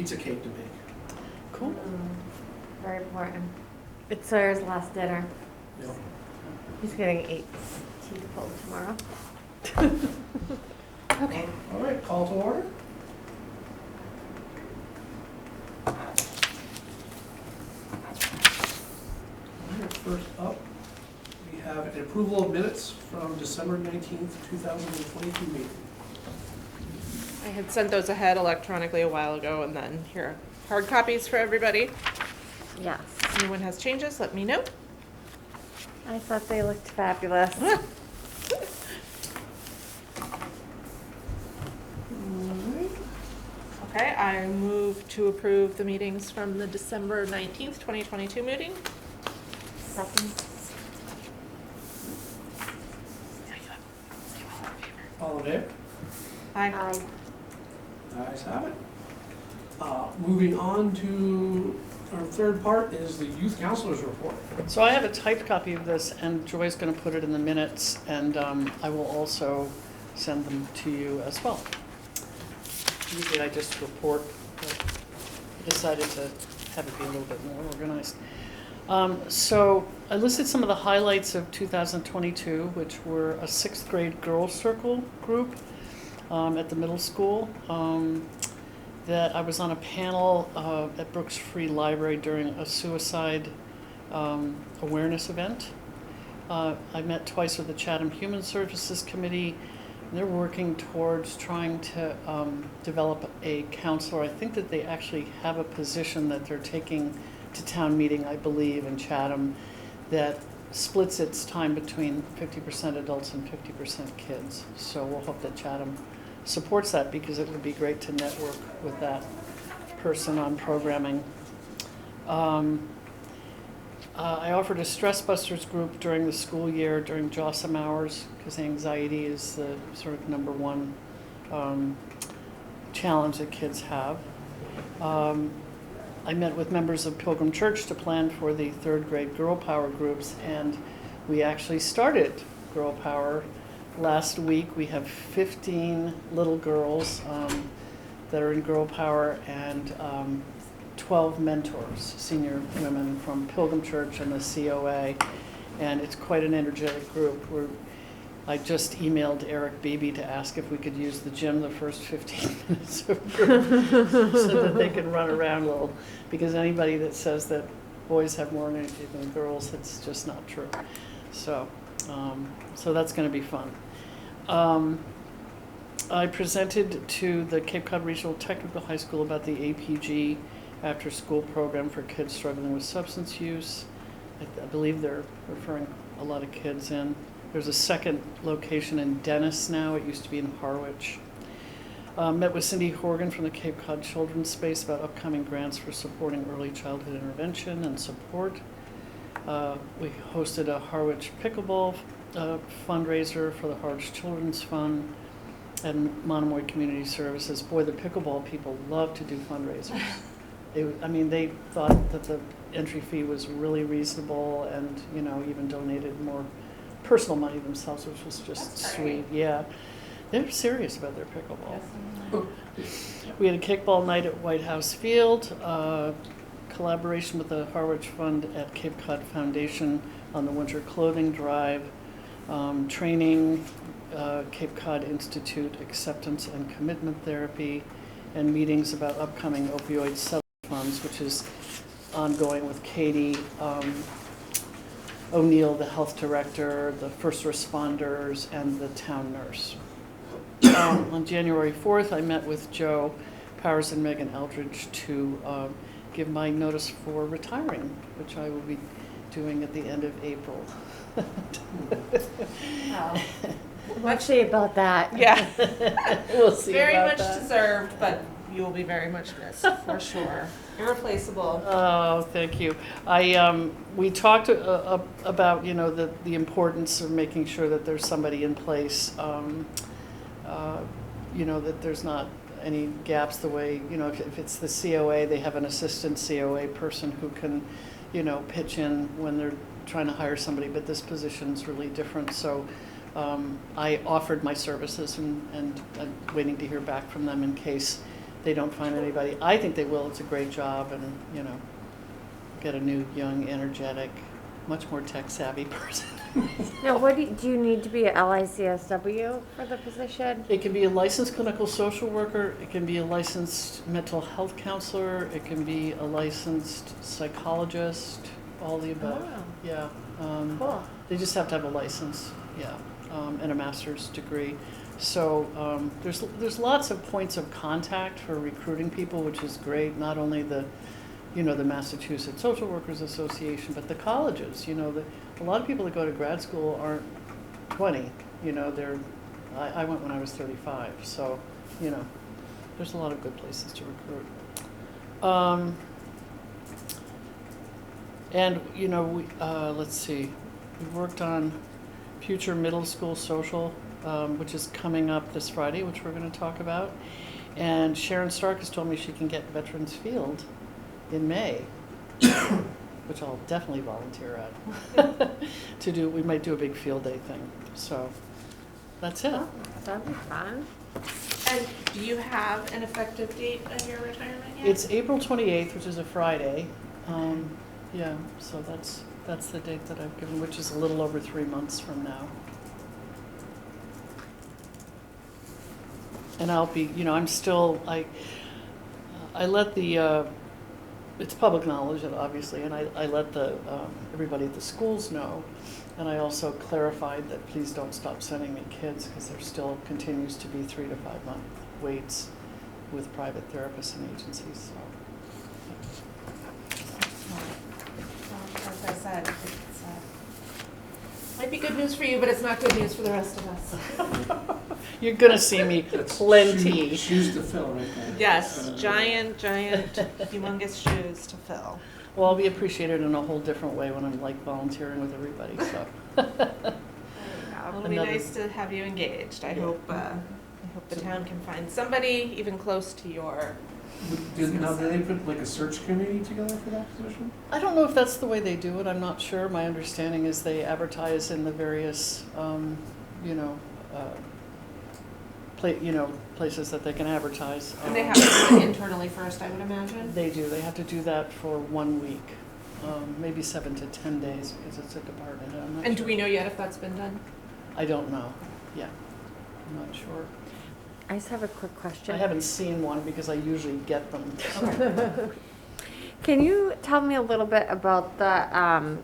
pizza cake to make. Cool. Very important. It's Sawyer's last dinner. Yep. He's getting 8 teeth pulled tomorrow. Okay. All right, call to order. All right, first up, we have an approval of minutes from December 19th, 2022 meeting. I had sent those ahead electronically a while ago, and then here are hard copies for everybody. Yes. If anyone has changes, let me know. I thought they looked fabulous. Okay, I move to approve the meetings from the December 19th, 2022 meeting. Second. All in favor? Aye. Aye. Ayes have it. Moving on to our third part is the youth counselor's report. So I have a typed copy of this, and Joy's going to put it in the minutes, and I will also send them to you as well. Usually I just report, but I decided to have it be a little bit more organized. So I listed some of the highlights of 2022, which were a 6th grade girls circle group at the middle school. That I was on a panel at Brooks Free Library during a suicide awareness event. I met twice with the Chatham Human Services Committee. And they're working towards trying to develop a counselor. I think that they actually have a position that they're taking to town meeting, I believe, in Chatham, that splits its time between 50% adults and 50% kids. So we'll hope that Chatham supports that, because it would be great to network with that person on programming. I offered a Stress Busters group during the school year during JOSM hours, because anxiety is the sort of number one challenge that kids have. I met with members of Pilgrim Church to plan for the 3rd grade Girl Power groups, and we actually started Girl Power last week. We have 15 little girls that are in Girl Power, and 12 mentors, senior women from Pilgrim Church and the COA, and it's quite an energetic group. I just emailed Eric Beebe to ask if we could use the gym the first 15 minutes of group so that they can run around a little, because anybody that says that boys have more energy than girls, it's just not true. So, so that's going to be fun. I presented to the Cape Cod Regional Technical High School about the APG after-school program for kids struggling with substance use. I believe they're referring a lot of kids in. There's a second location in Dennis now. It used to be in Harwich. Met with Cindy Horgan from the Cape Cod Children's Space about upcoming grants for supporting early childhood intervention and support. We hosted a Harwich pickleball fundraiser for the Harwich Children's Fund and Monomoy Community Services. Boy, the pickleball people love to do fundraisers. They thought that the entry fee was really reasonable, and even donated more personal money themselves, which was just sweet. Yeah, they're serious about their pickleball. We had a kickball night at White House Field, collaboration with the Harwich Fund at Cape Cod Foundation on the winter clothing drive, training, Cape Cod Institute acceptance and commitment therapy, and meetings about upcoming opioid settlement funds, which is ongoing with Katie O'Neill, the health director, the first responders, and the town nurse. On January 4th, I met with Joe Powers and Megan Eldridge to give my notice for retiring, which I will be doing at the end of April. Wow. Let's see about that. Yeah. We'll see Very about much that. deserved, but you will be very much missed, for sure. Irreplaceable. Oh, thank you. We talked about the importance of making sure that there's somebody in place, that there's not any gaps. The way if it's the COA, they have an assistant COA person who can pitch in when they're trying to hire somebody, but this position's really different. So I offered my services, and I'm waiting to hear back from them in case they don't find anybody. I think they will. It's a great job, and you know, get a new, young, energetic, much more tech savvy person. Now, what do you need to be a LICSW for the position? It can be a licensed clinical social worker. It can be a licensed mental health counselor. It can be a licensed psychologist. All the above. Oh. Yeah. Cool. They just have to have a license. Yeah, and a master's degree. So there's lots of points of contact for recruiting people, which is great. Not only the the Massachusetts Social Workers Association, but the colleges. A lot of people that go to grad school aren't 20. I went when I was 35. So there's a lot of good places to recruit. And let's see, we've worked on future middle school social, which is coming up this Friday, which we're going to talk about. And Sharon Stark has told me she can get Veterans Field in May, which I'll definitely volunteer at to do. We might do a big field day thing. So that's it. Oh, that'd be fun. And do you have an effective date of your retirement yet? It's April 28th, which is a Friday. Yeah, so that's the date that I've given, which is a little over 3 months from now. And I'll be, I'm still, I let the, it's public knowledge, obviously, and I let the everybody at the schools know. And I also clarified that please don't stop sending me kids, because there still continues to be 3 to 5 month waits with private therapists and agencies. So. As I said, it's might be good news for you, but it's not good news for the rest of us. You're gonna see me That's plenty. Shoes to fill right there. Yes, giant, humongous shoes to fill. Well, I'll be appreciated in a whole different way when I'm volunteering with everybody. So. It'll be nice to have you engaged. I hope the town can find somebody even close to your. Now, did they put a search committee together for that position? I don't know if that's the way they do it. I'm not sure. My understanding is they advertise in the various, places that they can advertise. And they have to do it internally first, I would imagine. They do. They have to do that for 1 week, maybe 7 to 10 days, because it's a department. I'm not And sure. do we know yet if that's been done? I don't know. Yeah, I'm not sure. I just have a quick question. I haven't seen one because I usually get them. Can you tell me a little bit about the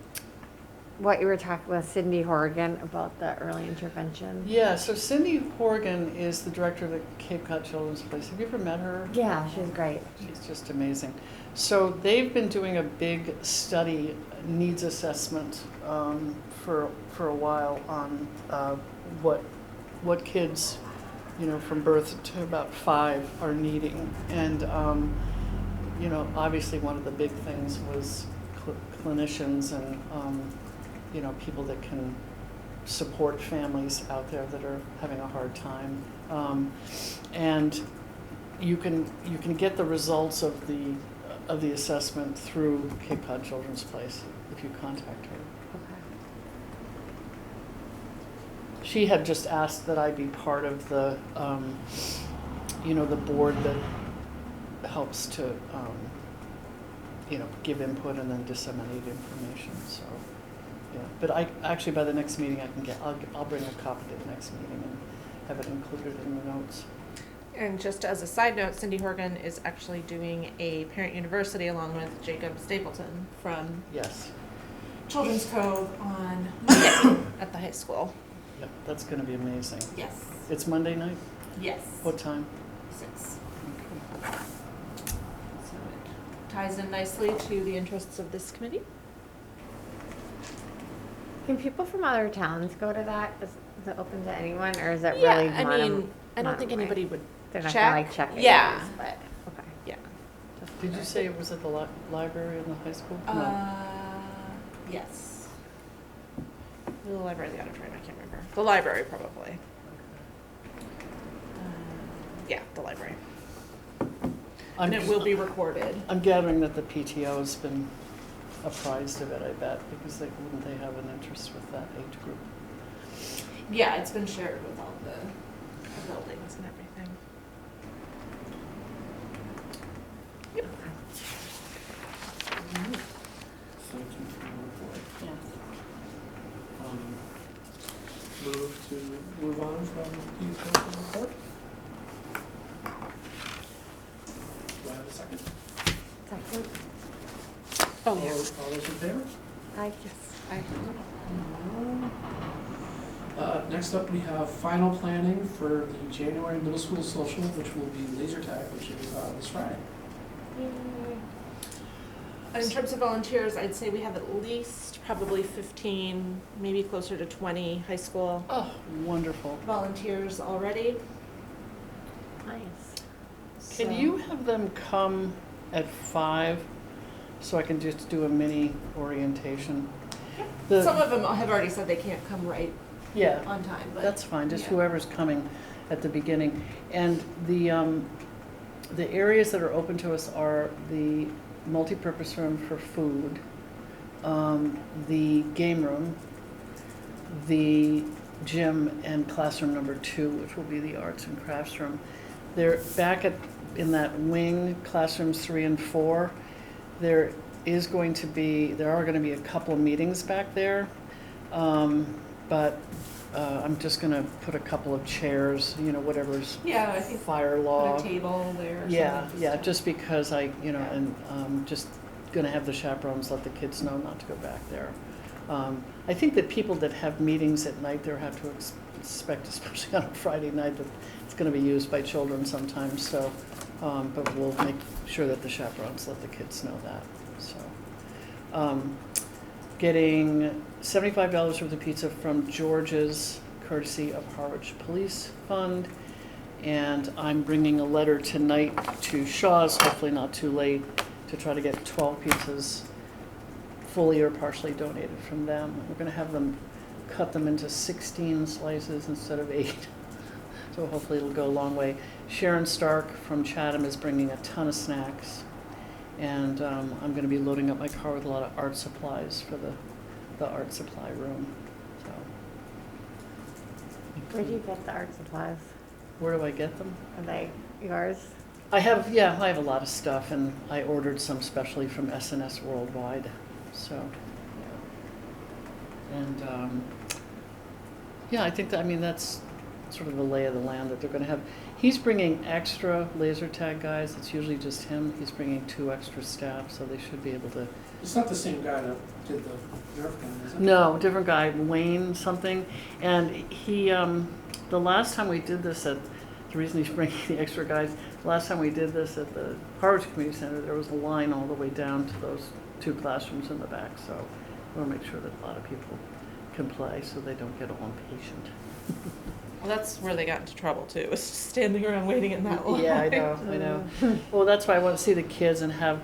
what you were talking with Cindy Horgan about the early intervention? Yeah, so Cindy Horgan is the director of the Cape Cod Children's Place. Have you ever met her? Yeah, she's great. She's just amazing. So they've been doing a big study, needs assessment, for a while on what kids, from birth to about 5 are needing. And, obviously one of the big things was clinicians and, people that can support families out there that are having a hard time. And you can get the results of the assessment through Cape Cod Children's Place if you contact her. Okay. She had just asked that I be part of the, the board that helps to, give input and then disseminate information. So, yeah. But actually by the next meeting I'll bring a copy to the next meeting and have it included in the notes. And just as a side note, Cindy Horgan is actually doing a parent university along with Jacob Stapleton from Yes. Children's Cove on Monday at the high school. Yep, that's going to be amazing. Yes. It's Monday night? Yes. What time? 6. Okay. So it ties in nicely to the interests of this committee. Can people from other towns go to that? Is it open to anyone, or is it Yeah, really? I mean, I don't think anybody would They're not check. gonna check it. Yeah. But okay. Yeah. Did you say it was at the library in the high school? Yes. The library, the auditorium, I can't remember. The library, probably. Yeah, the library. And it will be recorded. I'm gathering that the PTO has been apprised of it, I bet, because wouldn't they have an interest with that age group? Yeah, it's been shared with all the buildings and everything. have a second? Second. Oh, All those in favor? I guess. Next up, we have final planning for the January middle school social, which will be laser tag, which is this Friday. In terms of volunteers, I'd say we have at least probably 15, maybe closer to 20 high school Oh, wonderful. volunteers already. Nice. Can you have them come at 5 so I can just do a mini orientation? Some of them have already said they can't come right Yeah, on time, but. that's fine, just yeah. whoever's coming at the beginning. And the areas that are open to us are the multipurpose room for food, the game room, the gym, and classroom number 2, which will be the arts and crafts room. They're back in that wing, classrooms 3 and 4. There are going to be a couple of meetings back there, but I'm just gonna put a couple of chairs, whatever's Yeah, I think fire law. put a table there or Yeah, something. yeah, just because Yeah. and just gonna have the chaperones let the kids know not to go back there. I think that people that have meetings at night, they have to expect, especially on a Friday night, that it's gonna be used by children sometimes, so, but we'll make sure that the chaperones let the kids know that, so. Getting $75 worth of pizza from George's, courtesy of Harwich Police Fund. And I'm bringing a letter tonight to Shaw's, hopefully not too late, to try to get 12 pizzas fully or partially donated from them. We're gonna have them cut them into 16 slices instead of 8. So hopefully it'll go a long way. Sharon Stark from Chatham is bringing a ton of snacks. And I'm gonna be loading up my car with a lot of art supplies for the art supply room, so. Where do you get the art supplies? Where do I get them? Are they yours? I have a lot of stuff, and I ordered some specially from S&S Worldwide, so, yeah. And, I think that's sort of the lay of the land that they're gonna have. He's bringing extra laser tag guys, it's usually just him. He's bringing 2 extra staff, so they should be able to. It's not the same guy that did the Nerf gun, is it? No, different guy, Wayne something, and he, the last time we did this the reason he's bringing the extra guys, the last time we did this at the Harwich Community Center, there was a line all the way down to those 2 classrooms in the back, so we want to make sure that a lot of people can play so they don't get all impatient. Well, that's where they got into trouble too, was just standing around waiting in that line. Yeah, I know. Well, that's why I want to see the kids and have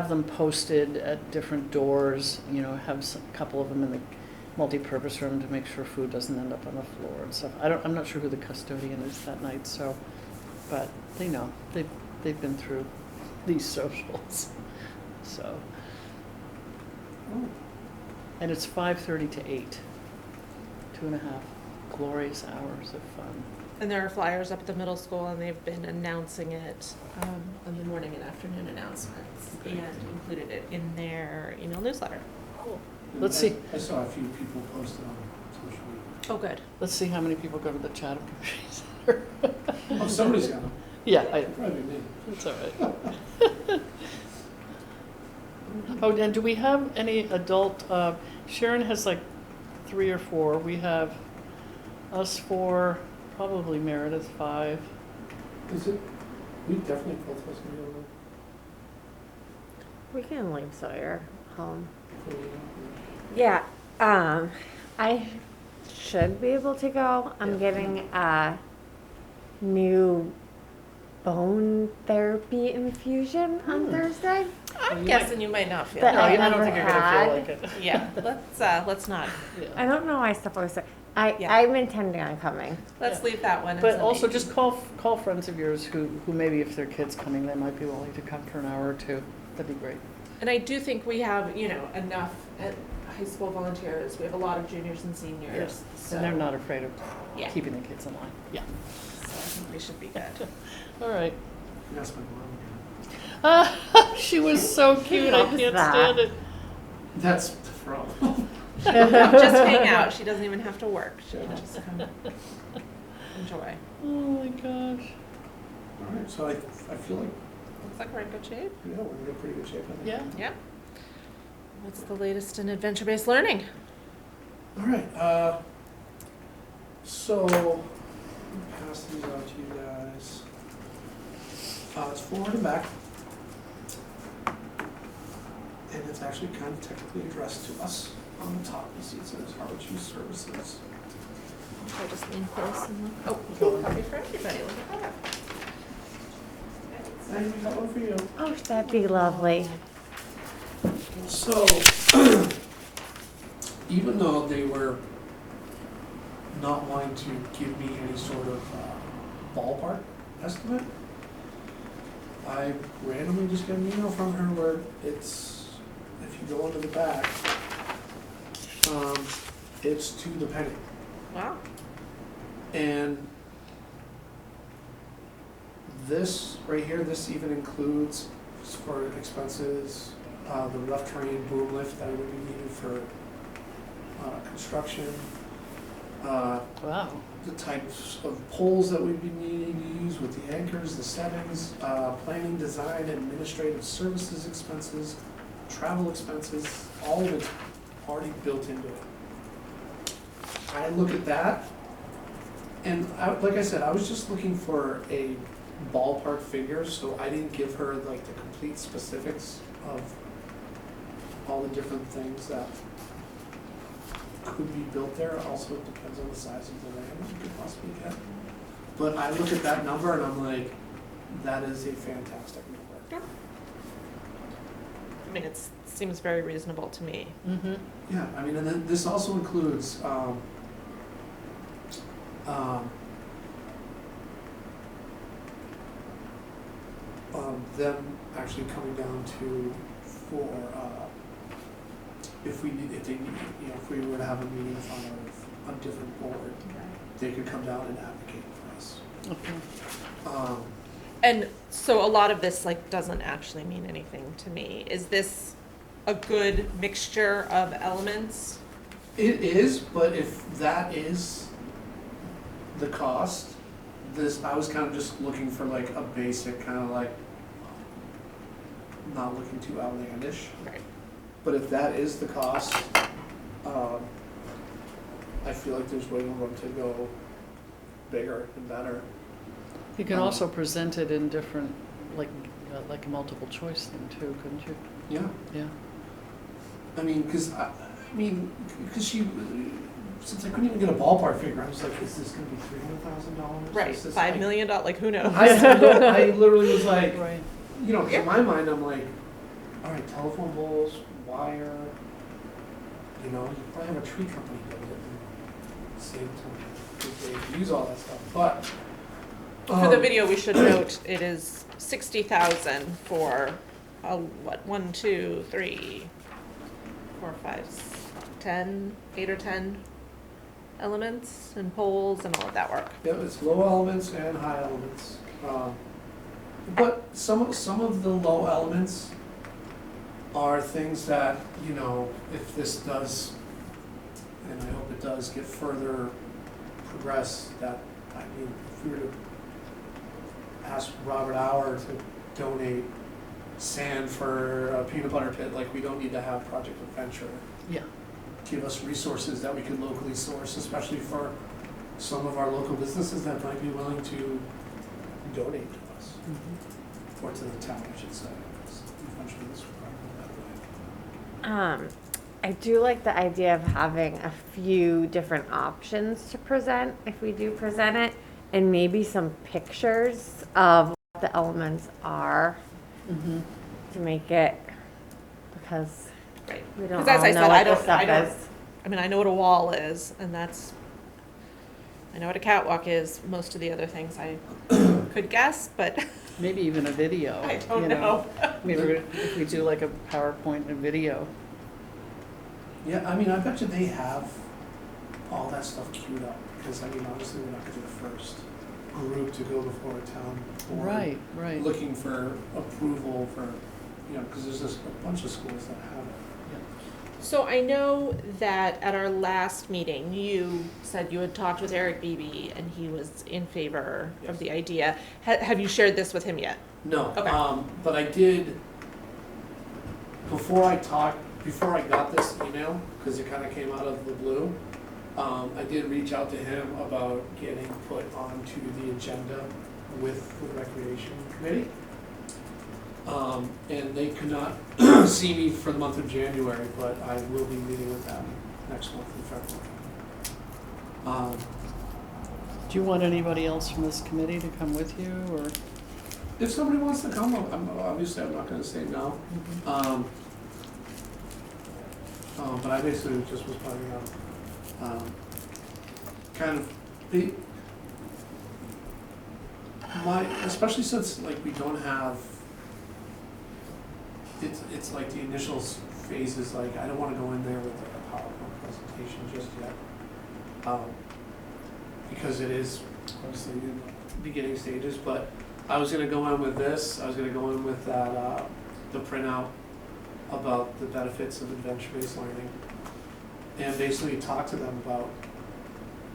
them posted at different doors, have a couple of them in the multi-purpose room to make sure food doesn't end up on the floor and stuff. I'm not sure who the custodian is that night, so, but they know. They've been through these socials, so. Oh, And it's 5:30 to 8, 2.5 glorious hours of fun. And there are flyers up at the middle school, and they've been announcing it on the morning and afternoon announcements, and included it in their email newsletter. Cool. and Let's see. I saw a few people posted on social media. Oh, good. Let's see how many people go to the Chatham Community Center. Oh, somebody's got them. Yeah, Probably me. it's all right. Oh, and do we have any adult, Sharon has like 3 or 4. We have us 4, probably Meredith 5. Is it, we definitely both of us can be able We can leave Sawyer home. to. Yeah, I should be able to go. I'm getting a new bone therapy infusion on Thursday. I'm guessing you might not feel But No, I it. I don't never think you're gonna had. feel like it. Yeah, let's not. Yeah. I don't know why stuff always. Yeah. I'm intending on coming. Let's Yeah. leave that one. But until also maybe- just call friends of yours who maybe if their kid's coming, they might be willing to come for an hour or 2. That'd be great. And I do think we have, enough high school volunteers. We have a lot of juniors and seniors. Yes. So, And they're not afraid of Yeah. keeping the kids in line. Yeah. So I think we should be good. All right. That's my mom again. She was so cute. I Loves can't that. stand it. That's the problem. She can come just hang out. She doesn't even have to work. She can just come enjoy. Oh my gosh. All right, so I feel like Looks like we're in good shape. Yeah, we're in pretty good shape, I think. Yeah. Yeah. What's the latest in adventure-based learning? All right, so, I'll pass these out to you guys. It's forward and back. And it's actually kind of technically addressed to us. On the top, you see it says Harwich Youth Services. I just lean close and look. Oh, copy for everybody. Look at that. And we got one for you. Oh, that'd be lovely. So, even though they were not wanting to give me any sort of ballpark estimate, I randomly just got an email from her where it's, if you go into the back, it's to the penny. Wow. And this right here, this even includes for expenses, the rough terrain boom lift that would be needed for construction, Wow. the types of poles that we'd be needing to use with the anchors, the settings, planning, design, administrative services expenses, travel expenses, all of it's already built into it. I look at that, and like I said, I was just looking for a ballpark figure, so I didn't give her like the complete specifics of all the different things that could be built there. Also, it depends on the size of the land that you could possibly get. But I look at that number and I'm like, that is a fantastic number. I mean, it seems very reasonable to me. Mm-hmm. Yeah, I mean, and then this also includes them actually coming down to for if we need, if they need, you know, if we were to have a meeting in front of a different board, they could come down and advocate for us. Okay. And so a lot of this like doesn't actually mean anything to me. Is this a good mixture of elements? It is, but if that is the cost, this, I was kind of just looking for like a basic kind of like, not looking too outlandish. Right. But if that is the cost, I feel like there's wiggle room to go bigger and better. You can also present it in different, like a multiple choice thing too, couldn't you? Yeah, Yeah. I mean, because she, since I couldn't even get a ballpark figure, I was like, is this going to be $300,000? Right. $5 million, like who knows? I literally was like, Right. you know, 'cause in my mind, I'm like, all right, telephone poles, wire, you know, you probably have a tree company build it and save time, because they use all that stuff, but. For the video, we should note it is 60,000 for what, 1, 2, 3, 4, 5, 10, 8 or 10 elements and poles and all of that work. Yeah, it's low elements and high elements. But some of the low elements are things that, you know, if this does, and I hope it does, get further progress, that, I mean, if we were to ask Robert Auer to donate sand for a peanut butter pit, like we don't need to have Project Adventure Yeah. give us resources that we can locally source, especially for some of our local businesses that might be willing to donate to us, Mm-hmm. or to the town, I should say. Eventually this will probably go that way. I do like the idea of having a few different options to present if we do present it, and maybe some pictures of what the elements are Mm-hmm. to make it, because Right. we don't all Because as I know said, what I this don't, stuff I don't, is. I mean, I know what a wall is, and that's, I know what a catwalk is. Most of the other things I could guess, but Maybe even a video. I don't you know. Maybe if we do like a PowerPoint and video. Yeah, I mean, I bet you they have all that stuff queued up, because I mean, obviously we're not gonna be the first group to go before a town board. Right, right. Looking for approval for, you know, because there's just a bunch of schools that have it. So I know that at our last meeting, you said you had talked with Eric Beebe and he was in favor of the idea. Have you shared this with him yet? No, Okay. but I did, before I got this email, because it kind of came out of the blue, I did reach out to him about getting put onto the agenda with the Recreation Committee. And they could not see me for the month of January, but I will be meeting with them next month in February. Do you want anybody else from this committee to come with you, or? If somebody wants to come, obviously I'm not gonna say no. But I basically just was pointing out, kind of, especially since like we don't have, it's like the initial phases, like I don't wanna go in there with like a PowerPoint presentation just yet. Because it is obviously in the beginning stages, but I was gonna go in with this, I was gonna go in with that, the printout about the benefits of adventure-based learning, and basically talk to them about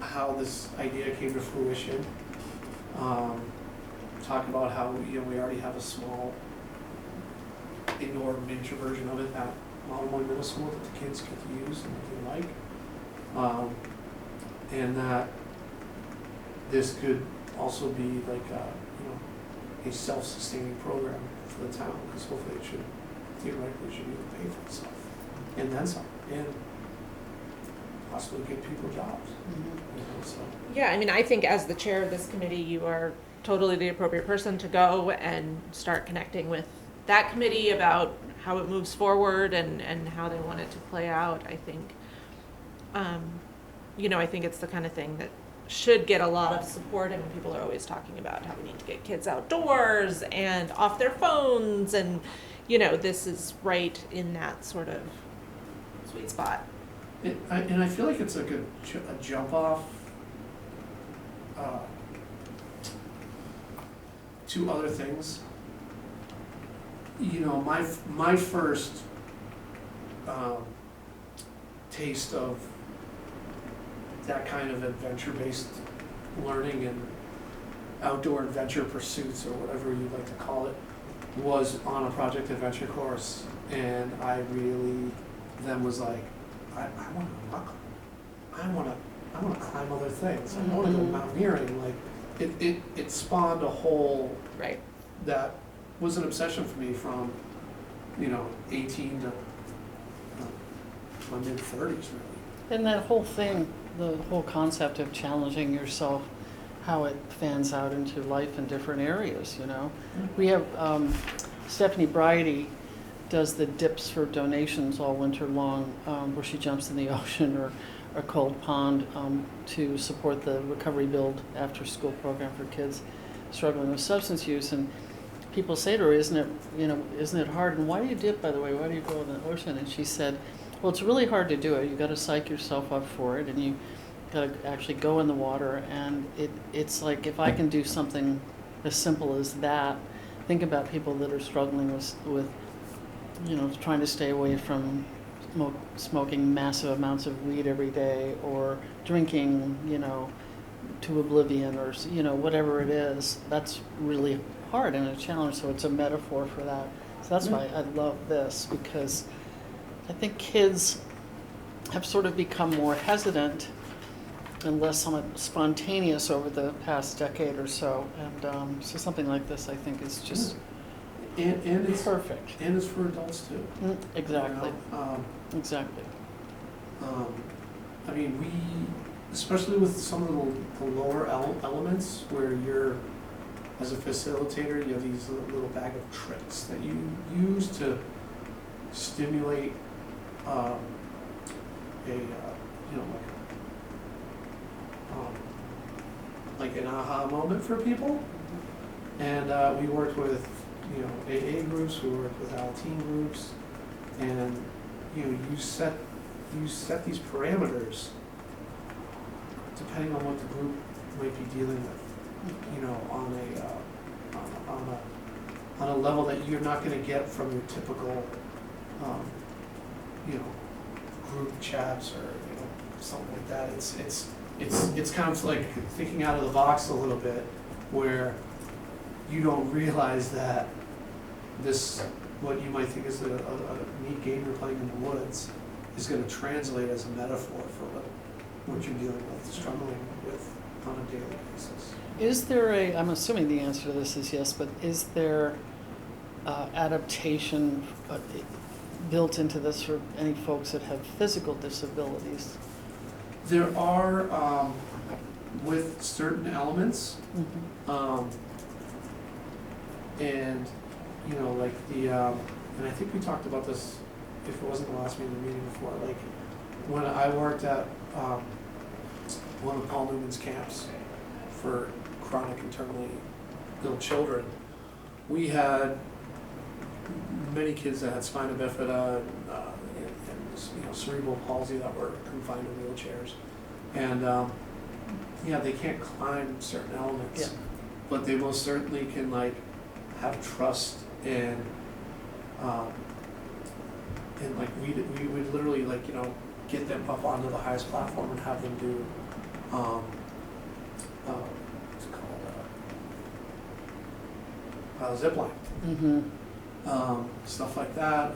how this idea came to fruition. Talk about how we already have a small indoor miniature version of it at Montmoy Middle School that the kids get to use and that they like, and that this could also be like a self-sustaining program for the town, because hopefully it should theoretically should be able to pay for itself and then some, and possibly give people jobs. So. Yeah, I mean, I think as the chair of this committee, you are totally the appropriate person to go and start connecting with that committee about how it moves forward and how they want it to play out. I think, I think it's the kind of thing that should get a lot of support. I mean, people are always talking about how we need to get kids outdoors and off their phones, and this is right in that sort of sweet spot. And I feel like it's like a jump off to other things. My first taste of that kind of adventure-based learning and outdoor adventure pursuits, or whatever you'd like to call it, was on a Project Adventure course, and I really then was like, I want to rock. I want to climb other things. I want to go mountaineering. Like it spawned a whole Right. that was an obsession for me from 18 to my mid 30s, really. And that whole thing, the whole concept of challenging yourself, how it fans out into life in different areas, We have Stephanie Bridie does the dips for donations all winter long, where she jumps in the ocean or a cold pond to support the Recovery Build after school program for kids struggling with substance use. And people say to her, isn't it hard? And why do you dip, by the way? Why do you go in the ocean? And she said, well, it's really hard to do it. You've got to psych yourself up for it, and you got to actually go in the water. And it's like, if I can do something as simple as that, think about people that are struggling with trying to stay away from smoking massive amounts of weed every day, or drinking, to oblivion, or, whatever it is. That's really hard and a challenge, so it's a metaphor for that. So that's why I love this, because I think kids have sort of become more hesitant and less spontaneous over the past decade or so. And so something like this, I think, is just and it's perfect. And it's for adults too. Exactly. Exactly. I mean, especially with some of the lower elements, where you're, as a facilitator, you have these little bag of tricks that you use to stimulate like an aha moment for people. And we worked with AA groups, we worked with teen groups, and you set these parameters depending on what the group might be dealing with, on a level that you're not going to get from your typical group chats or, something like that. It's kind of like thinking out of the box a little bit, where you don't realize that this, what you might think is a neat game you're playing in the woods, is going to translate as a metaphor for what you're dealing with, struggling with on a daily basis. Is there I'm assuming the answer to this is yes, but is there adaptation built into this for any folks that have physical disabilities? There are, with certain elements, and, like and I think we talked about this, if it wasn't the last meeting before, like, when I worked at one of Paul Newman's camps for chronic and terminally ill children, we had many kids that had spina bifida and cerebral palsy that were confined in wheelchairs, and they can't climb certain elements, but they most certainly can have trust and we would literally get them up onto the highest platform and have them do what's it called, zip line, stuff like that.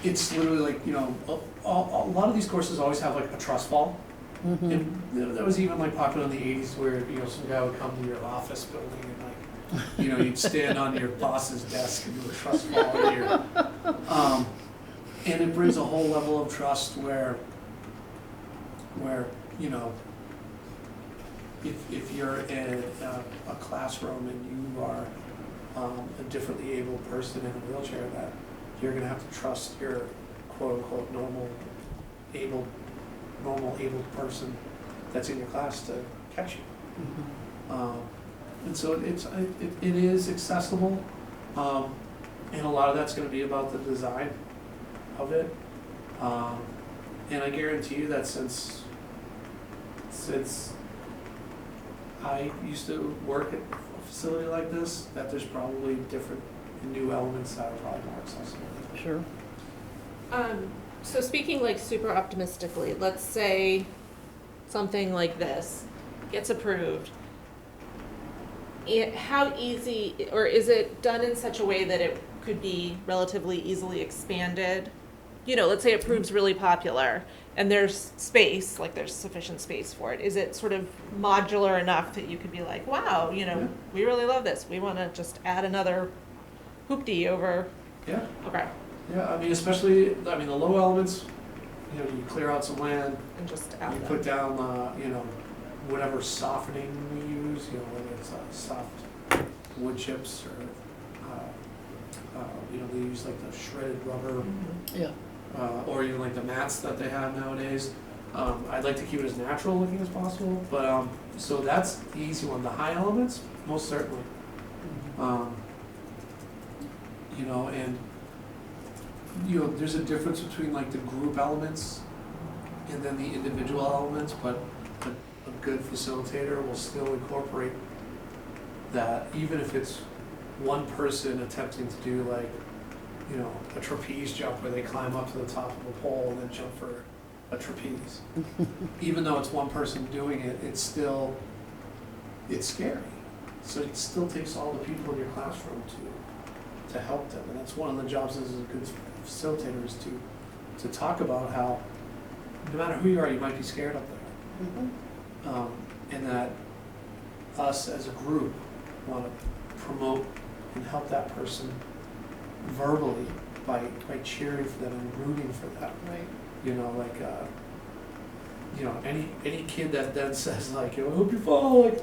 It's literally a lot of these courses always have a trust fall. And that was even popular in the 80s, where some guy would come to your office building and you'd stand on your boss's desk and do a trust fall. And it brings a whole level of trust where if you're in a classroom and you are a differently abled person in a wheelchair, that you're going to have to trust your quote unquote normal abled person that's in your class to catch you. And so it is accessible, and a lot of that's going to be about the design of it. And I guarantee you that since I used to work at a facility like this, that there's probably different new elements that are probably more accessible. Sure. So speaking super optimistically, let's say something like this gets approved. How easy, or is it done in such a way that it could be relatively easily expanded? Let's say it proves really popular and there's space, there's sufficient space for it. Is it sort of modular enough that you could be like, wow, we really love this. We want to just add another hoopty over. Yeah. Okay. Yeah, especially, the low elements, you clear out some land, And just add you them. put down, whatever softening we use, whether it's soft wood chips or, they use the shredded rubber, Yeah. or even the mats that they have nowadays. I'd like to keep it as natural looking as possible, but, so that's the easy one. The high elements, most certainly. And there's a difference between the group elements and then the individual elements, but a good facilitator will still incorporate that, even if it's one person attempting to do a trapeze jump where they climb up to the top of a pole and then jump for a trapeze. Even though it's one person doing it, it's scary. So it still takes all the people in your classroom to help them, and that's one of the jobs as a good facilitator, is to talk about how no matter who you are, you might be scared up there, and that us as a group want to promote and help that person verbally by cheering for them and rooting for them. Right. Any kid that then says I hope you fall, you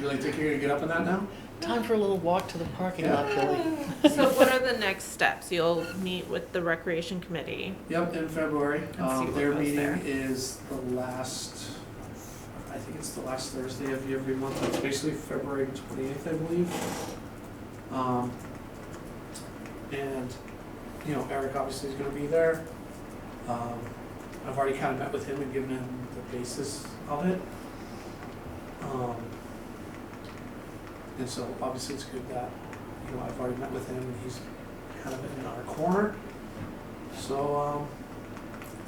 really think you're gonna get up in that now? Time for a little walk to the parking lot, Billy. So what are the next steps? You'll meet with the recreation committee. Yep, in February. And see what Their goes meeting there. is the last, I think it's the last Thursday of every month. It's basically February 28th, I believe. And, Eric obviously is going to be there. I've already kind of met with him and given him the basis of it. And so obviously it's good that, I've already met with him and he's kind of in our corner. So,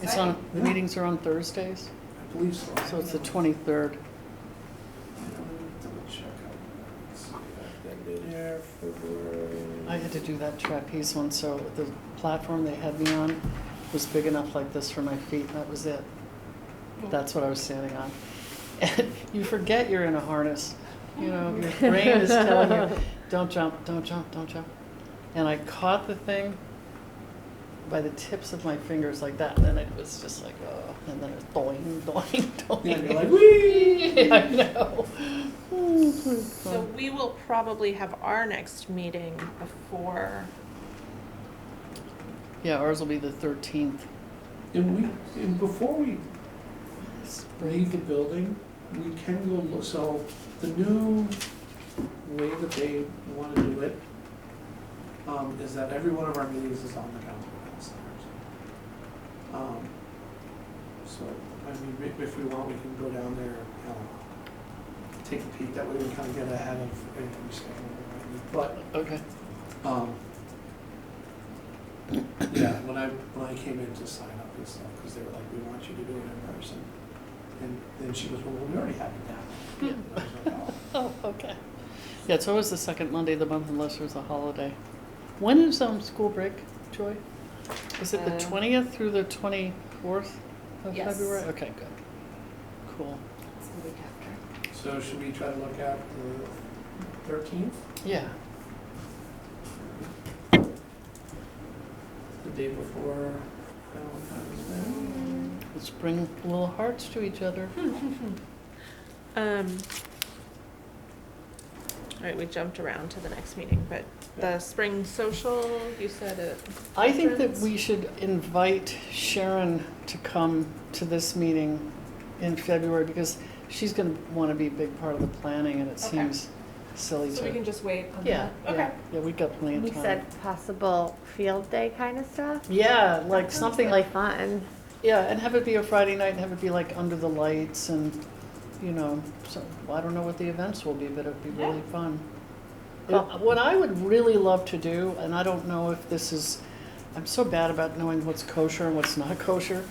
It's on, the Yeah. meetings are on Thursdays, I believe so. so it's the 23rd. Double check. Let's see if I've got it in here, February. I had to do that trapeze one, so the platform they had me on was big enough like this for my feet, and that was it. That's what I was standing on. And you forget you're in a harness. You know, your brain is telling you, don't jump, don't jump, don't jump. And I caught the thing by the tips of my fingers like that, and then it was just like, oh, and then it was doing, doing, doing. Yeah, you're like, whee! I know. So we will probably have our next meeting before, Yeah, ours will be the 13th. And before we leave the building, we can go, so the new way that they want to do it is that every one of our meetings is on the calendar downstairs. So, I mean, if we want, we can go down there and take a peek. That way we kind of get ahead of anything scheduled. But, Okay. yeah, when I came in to sign up and stuff, because they were like, we want you to do it in person. And then she goes, well, we already have it down. Yeah. And I was like, oh. Oh, okay. Yeah, it's always the second Monday of the month unless there's a holiday. When is school break, Joy? Is it the 20th through the 24th of Yes. February? Okay, good. Cool. it's the week after. So should we try to look at the 13th? Yeah. The day before Valentine's Day? Let's bring little hearts to each other. All right, we jumped around to the next meeting, but the spring social, you said it. I think that we should invite Sharon to come to this meeting in February because she's going to want to be a big part of the planning and it Okay. seems silly So we to. can just wait on Yeah, that? Okay. yeah, we got plenty of We time. said possible field day kind of stuff. Yeah, like That sounds something really like, fun. yeah, and have it be a Friday night and have it be like under the lights and, you know, so, I don't know what the events will be, but it'd be really fun. Cool. What I would really love to do, and I don't know if this is, I'm so bad about knowing what's kosher and what's not kosher,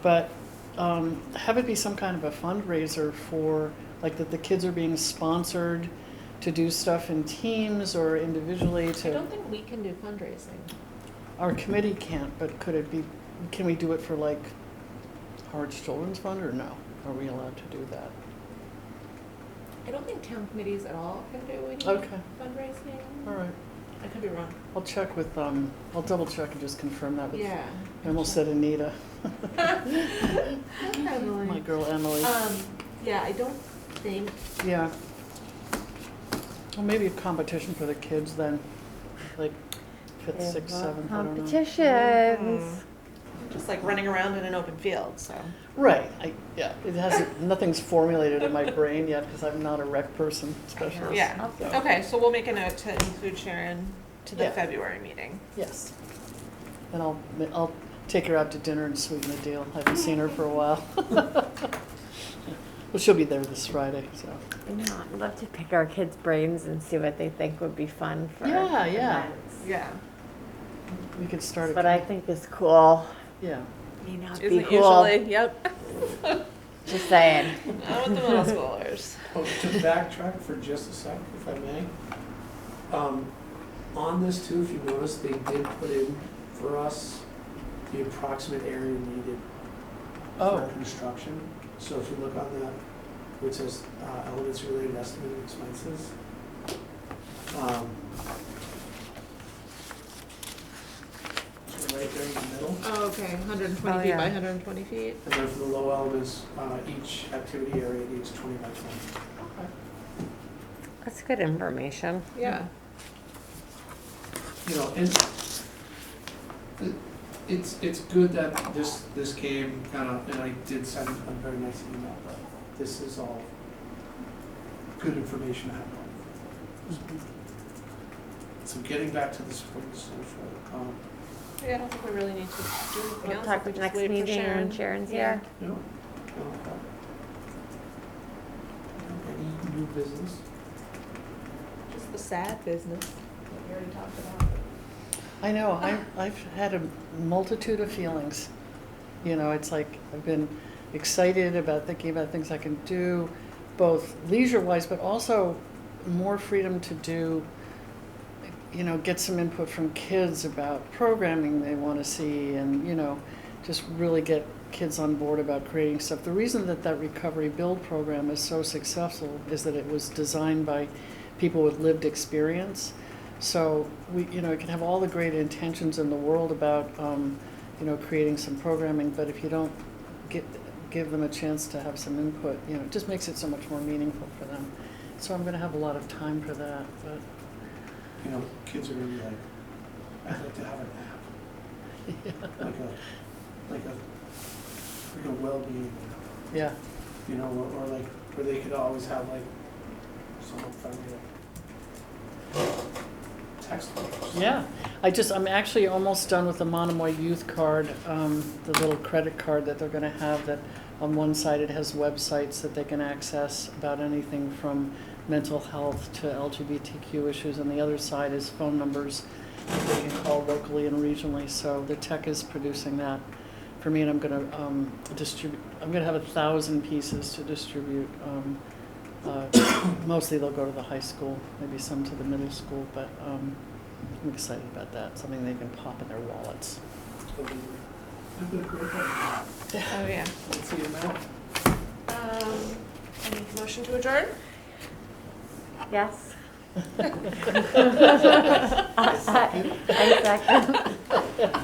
but have it be some kind of a fundraiser for, like that the kids are being sponsored to do stuff in teams or individually I to. don't think we can do fundraising. Our committee can't, but could it be, can we do it for like Harwich Children's Fund or no? Are we allowed to do that? I don't think town committees at all can do any Okay. fundraising. All right. I could be wrong. I'll check with, I'll double check and just confirm that with, Yeah. I almost said Anita. Emily. My girl Emily. Yeah, I don't think, Yeah. Well, maybe a competition for the kids then, like fifth, They sixth, love seventh, I don't know. competitions. just like running around in an open field, so. Right, yeah, it hasn't, nothing's formulated in my brain yet because I'm not a rec person specialist. Yeah, So, okay, so we'll make a note to include Sharon to the Yeah. February meeting. Yes. And I'll take her out to dinner and sweeten the deal. I haven't seen her for a while. Well, she'll be there this Friday, so. I know, I'd love to pick our kids' brains and see what they think would be fun for Yeah, yeah. events. Yeah. We could start What I think is cool yeah. may not be Isn't cool. usually, yep. Just saying. Not with the middle schoolers. Oh, to backtrack for just a sec, if I may. On this too, if you notice, they did put in for us the approximate area needed for Oh. construction. So if you look on that, which says elements related estimated expenses. So right there in the middle. Oh, okay, 120 Oh, feet yeah. by 120 feet. And then for the low elements, each activity area needs 20 by 20. That's good information. Yeah. You know, and it's good that this came kind of, and I did send a very nice email, but this is all good information to have. So getting back to the spring social, Yeah, I don't think we really need to do anything We'll else. talk if we just next wait for meeting Sharon. when Sharon's Yeah. here. you know, any new business? Just the sad business that we already talked about. I know, I've had a multitude of feelings. You know, it's like I've been excited about thinking about things I can do, both leisure-wise, but also more freedom to do, you know, get some input from kids about programming they want to see and, you know, just really get kids on board about creating stuff. The reason that that Recovery Build program is so successful is that it was designed by people with lived experience. So we, you know, it can have all the great intentions in the world about, you know, creating some programming, but if you don't give them a chance to have some input, you know, it just makes it so much more meaningful for them. So I'm going to have a lot of time for that, but. You know, kids are gonna be like, I'd like to have an app, Yeah. like a well-being, Yeah. you know, or like, where they could always have like someone friendly, like text messages. Yeah, I'm actually almost done with the Monomoy Youth Card, the little credit card that they're gonna have that on one side it has websites that they can access about anything from mental health to LGBTQ issues, and the other side is phone numbers that they can call locally and regionally. So the tech is producing that for me, and I'm gonna distribute, I'm gonna have 1,000 pieces to distribute. Mostly they'll go to the high school, maybe some to the middle school, but I'm excited about that, something they can pop in their wallets. You've been a great one. Oh, yeah. Let's see it now. Any motion to adjourn? Yes. I second. I second.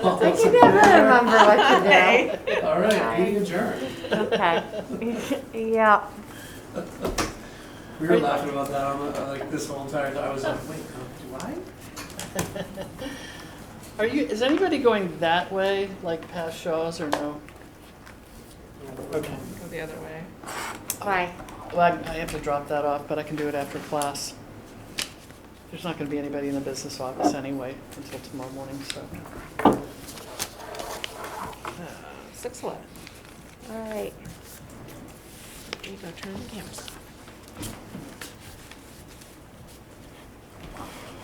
All I those can in never favor? remember what to do. All right, meeting adjourned. Okay. Yeah. We were laughing about that on like this whole entire time. I was like, wait, do I? Is anybody going that way, like past Shaw's, or no? Okay. Go the other way. Why? Well, I have to drop that off, but I can do it after class. There's not going to be anybody in the business office anyway until tomorrow morning, so. 6:11. All right. You go turn the cameras off.